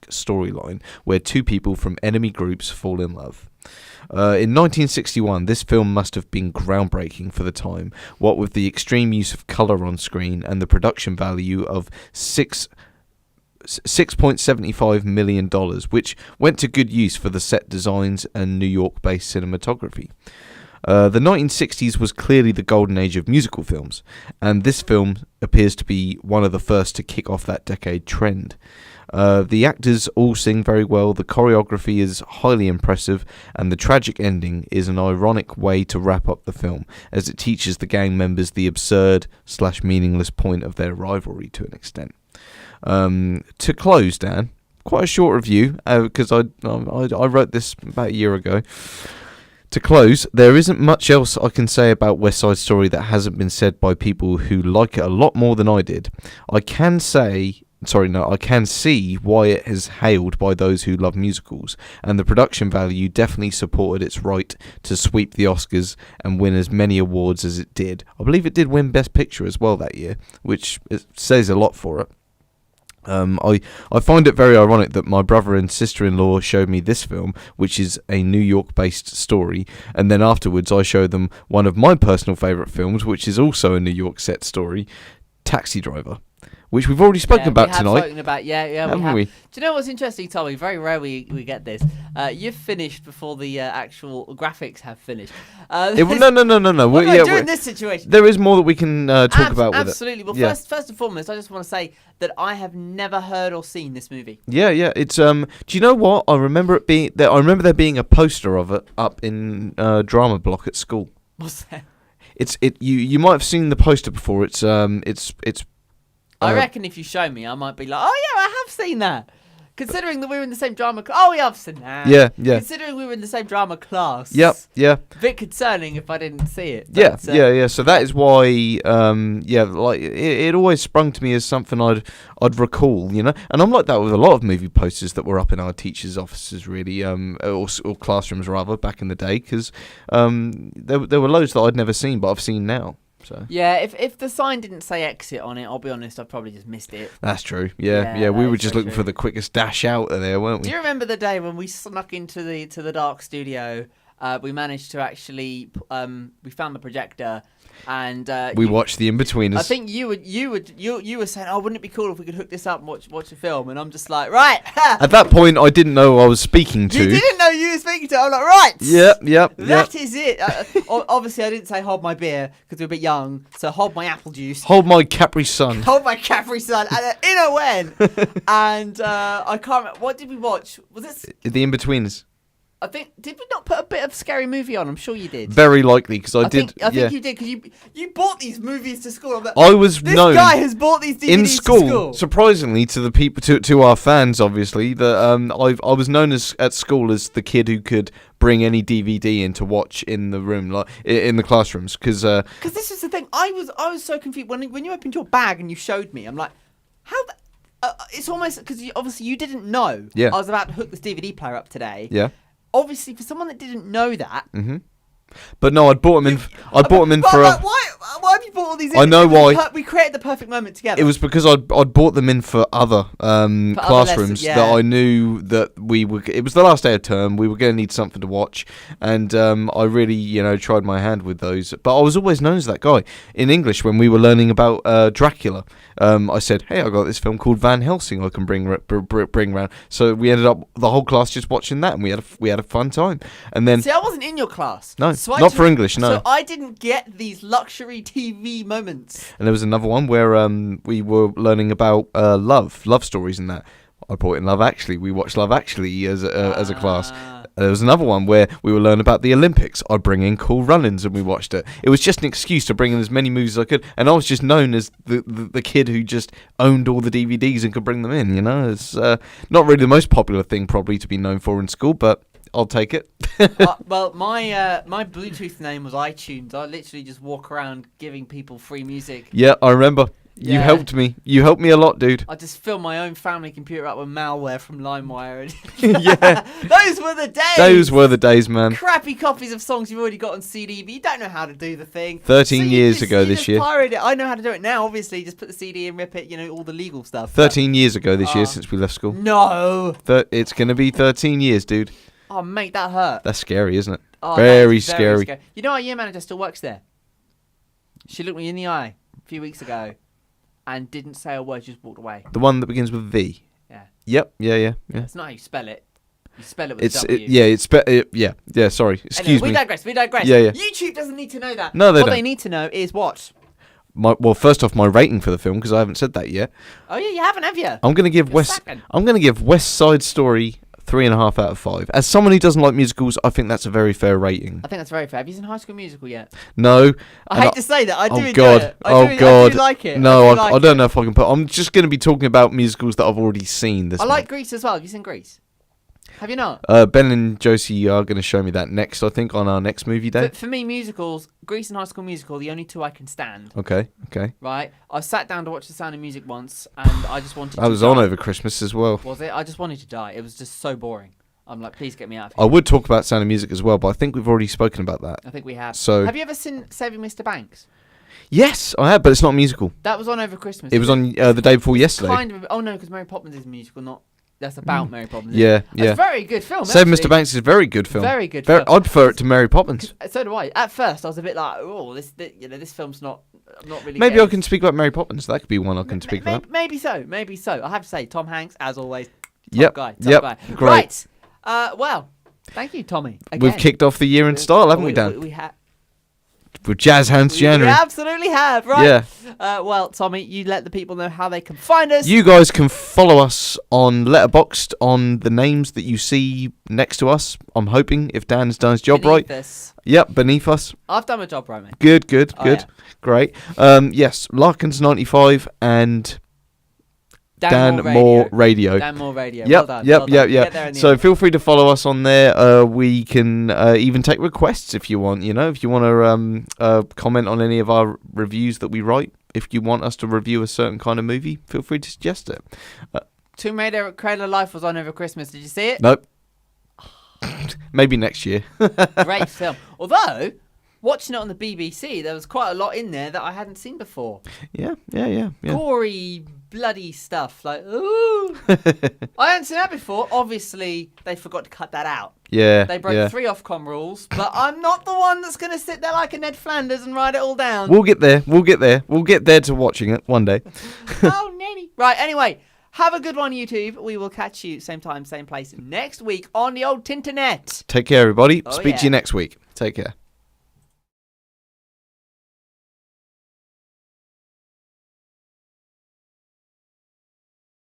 storyline where two people from enemy groups fall in love. In 1961, this film must have been groundbreaking for the time, what with the extreme use of colour on screen and the production value of $6.75 million, which went to good use for the set designs and New York-based cinematography. The 1960s was clearly the golden age of musical films, and this film appears to be one of the first to kick off that decade trend. The actors all sing very well, the choreography is highly impressive, and the tragic ending is an ironic way to wrap up the film, as it teaches the gang members the absurd/meaningless point of their rivalry to an extent. To close, Dan, quite a short review, because I wrote this about a year ago. To close, there isn't much else I can say about West Side Story that hasn't been said by people who like it a lot more than I did. I can see why it is hailed by those who love musicals, and the production value definitely supported its right to sweep the Oscars and win as many awards as it did. I believe it did win Best Picture as well that year, which says a lot for it. I find it very ironic that my brother and sister-in-law showed me this film, which is a New York-based story, and then afterwards I showed them one of my personal favourite films, which is also a New York set story, Taxi Driver, which we've already spoken about tonight. Haven't we? Do you know what's interesting, Tommy? Very rare we get this. You've finished before the actual graphics have finished. No. During this situation, there is more that we can talk about with it. Absolutely. Well, first and foremost, I just want to say that I have never heard or seen this movie. Yeah. It's do you know what? I remember it being there. I remember there being a poster of it up in drama block at school. What's that? You might have seen the poster before. It's I reckon if you show me, I might be like, oh yeah, I have seen that. Considering that we were in the same drama class. Oh, yeah, I've seen that. Yeah. Considering we were in the same drama class. Yep. A bit concerning if I didn't see it. But, yeah. So that is why, it always sprung to me as something I'd recall, you know. And I'm like that with a lot of movie posters that were up in our teachers' offices, really, or classrooms rather, back in the day, because there were loads that I'd never seen, but I've seen now. So. Yeah, if the sign didn't say exit on it, I'll be honest, I probably just missed it. That's true. Yeah. We were just looking for the quickest dash out of there, weren't we? Do you remember the day when we snuck into the dark studio? We managed to actually we found the projector and we watched the In-Betweeners. I think you were saying, oh, wouldn't it be cool if we could hook this up and watch a film? And I'm just like, right. At that point, I didn't know who I was speaking to. You didn't know you were speaking to. I'm like, right. Yep. That is it. Obviously, I didn't say hold my beer because we were a bit young. So hold my apple juice. Hold my Capri Sun. Hold my Capri Sun. And in I went. And I can't remember. What did we watch? Was it The In-Betweeners? I think, did we not put a bit of Scary Movie on? I'm sure you did. Very likely, because I did. I think you did, because you bought these movies to school. Like, I was known. This guy has bought these DVDs in school, to school. Surprisingly, to the people, to our fans, obviously, that I was known at school as the kid who could bring any DVD in to watch in the room, like in the classrooms, because this is the thing. I was so confused when you opened your bag and you showed me. I'm like, how? It's almost because obviously you didn't know. Yeah. I was about to hook this DVD player up today. Yeah. Obviously, for someone that didn't know that. Mm-hmm. But no, I'd bought them in. Why have you bought all these? I know why. We created the perfect moment together. It was because I'd bought them in for other classrooms that I knew that we were. It was the last day of term. We were going to need something to watch, and I really, tried my hand with those. But I was always known as that guy in English when we were learning about Dracula. I said, "Hey, I got this film called Van Helsing. I can bring round." So we ended up the whole class just watching that, and we had a fun time. And then see, I wasn't in your class. No. Not for English, no. So I didn't get these luxury TV moments. And there was another one where we were learning about love stories and that. I brought in Love Actually. We watched Love Actually as a class. There was another one where we were learning about the Olympics. I'd bring in Cool Runnings and we watched it. It was just an excuse to bring in as many movies as I could. And I was just known as the kid who just owned all the DVDs and could bring them in, It's not really the most popular thing probably to be known for in school, but I'll take it. Well, my Bluetooth name was iTunes. I literally just walk around giving people free music. Yeah, I remember. You Yeah. helped me. You helped me a lot, dude. I just filled my own family computer up with malware from LimeWire. Yeah. Those were the days. Those were the days, man. Crappy copies of songs you've already got on CD, but you don't know how to do the thing. 13 you years just- ago you this just year. pirate it. I know how to do it now, obviously. Just put the CD in, rip it, all the legal stuff. 13 years ago this year Oh. since we left school. No. It's going to be 13 years, dude. Oh, mate, that hurt. That's scary, isn't it? Oh, that Very is scary. You know our year manager still works there? She looked me in the eye a few weeks ago and didn't say a word, just walked away. The one that begins with V. Yeah. Yep. Yeah. It's not how you spell it. You spell it with It's a W. yeah. Sorry. Excuse anyway, me. We digress. Yeah. YouTube doesn't need to know that. No, they What don't. they need to know is what? Well, first off, my rating for the film, because I haven't said that yet. Oh yeah, you haven't, have you? I'm gonna give Second. West Side Story 3.5 out of 5. As someone who doesn't like musicals, I think that's a very fair rating. I think that's very fair. Have you seen High School Musical yet? No. I hate to say that. I do enjoy God. it. Oh I God. do like it. No, I I don't know if I can put. I'm just going to be talking about musicals that I've already seen this I like month. Grease as well. Have you seen Grease? Have you not? Ben and Josie are going to show me that next, I think, on our next movie day. But for me, musicals, Grease and High School Musical, are the only two I can stand. Okay. Right? I sat down to watch The Sound of Music once, and I just wanted to I was die. on over Christmas as well. Was it? I just wanted to die. It was just so boring. I'm like, please get me out of I here. would talk about Sound of Music as well, but I think we've already spoken about that. I think we have. So- Have you ever seen Saving Mr. Banks? Yes, I have, but it's not a musical. That was on over Christmas. It was on the day before yesterday. Kind of. Oh no, because Mary Poppins is a musical, not. That's about Mary Poppins. Yeah. It's a very good film. Save actually. Mr. Banks is a very good film. Very good film. I'd prefer it to Mary Poppins. So do I. At first, I was a bit like, oh, this film's not. I'm not really. Maybe I getting can speak about Mary Poppins. That could be one I can speak about. Maybe so. Maybe so. I have to say, Tom Hanks, as always. Top Yep. guy. Top Yep. guy. Great. Right. Well, thank you, Tommy. We've kicked off the year in style, haven't we, Dan? We have. With Jazz Hands We January. absolutely have. Right. Yeah. Well, Tommy, you let the people know how they can find us. You guys can follow us on Letterboxd on the names that you see next to us. I'm hoping, if Dan's done his job right. This. Yep, beneath us. I've done my job right, mate. Good. Oh, yeah. Great. Yes, Larkins95 and Dan Moore Radio. Dan Moore Radio. Yep, Well done. Well done. Get there yep. in the So end. feel free to follow us on there. We can even take requests if you want. If you want to comment on any of our reviews that we write. If you want us to review a certain kind of movie, feel free to suggest it. Tomb Raider Cradle of Life was on over Christmas. Did you see it? Nope. Maybe next year. Great film. Although, watching it on the BBC, there was quite a lot in there that I hadn't seen before. Yeah. Gory, bloody stuff. Like, ooh. I hadn't seen that before. Obviously, they forgot to cut that out. Yeah. They broke 3 Ofcom rules, but I'm not the one that's going to sit there like a Ned Flanders and write it all down. We'll get there. We'll get there to watching it one day. Oh, Neddy. Right, anyway, have a good one, YouTube. We will catch you same time, same place next week on the old Tinternet. Take care, everybody. Oh, Speak to yeah. you next week. Take care.